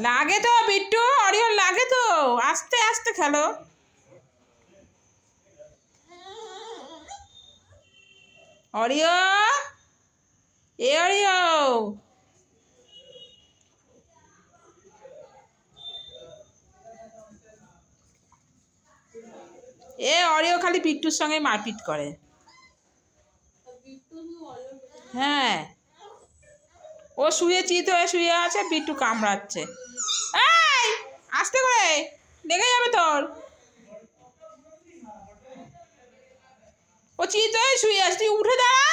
লাগে তো বিট্টু, অরিও লাগে তো, আস্তে আস্তে খেলো। অরিও, এ অরিও, এ অরিও খালি বিট্টুর সঙ্গে মারপিট করে। হ্যাঁ, ও শুয়ে চিত হয়ে শুয়ে আছে, বিট্টু কামড়াচ্ছে। এই আস্তে করে, লেগে যাবে তোর। ও চিত হয়ে শুয়ে আছে, তুই উঠে দাঁড়া।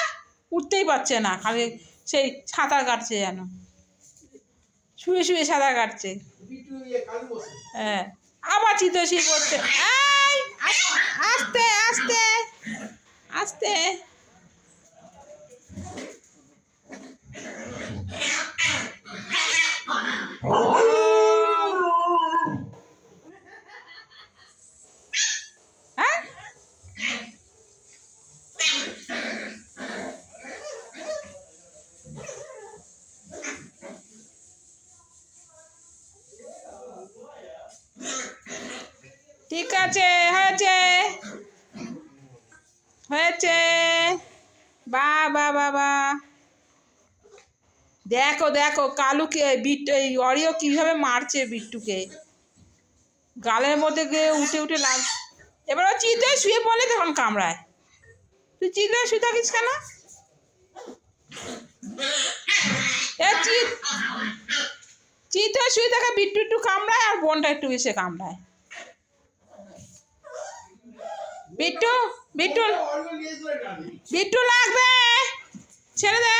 উঠতেই পারছে না, খালি সেই সাঁতার কাটছে যেন, শুয়ে শুয়ে সাঁতার কাটছে। হ্যাঁ, আবার চিত হয়ে শুয়ে পড়ছে। এই আস্তে আস্তে আস্তে। হ্যাঁ, ঠিক আছে, হয়েছে হয়েছে। বাবা বাবা, দেখো দেখো কালুকে এই অরিও কিভাবে মারছে বিট্টুকে, গালের মধ্যে গিয়ে উঠে উঠে লাগ। এবার ও চিত হয়ে শুয়ে পড়লে তখন কামড়ায়। তুই চিত হয়ে শুয়ে থাকিস কেন? চিত হয়ে শুয়ে থাকে, বিট্টু একটু কামড়ায় আর বোনটা একটু বেশি কামড়ায়। বিট্টু বিট্টু বিট্টু লাগবে, ছেড়ে দে।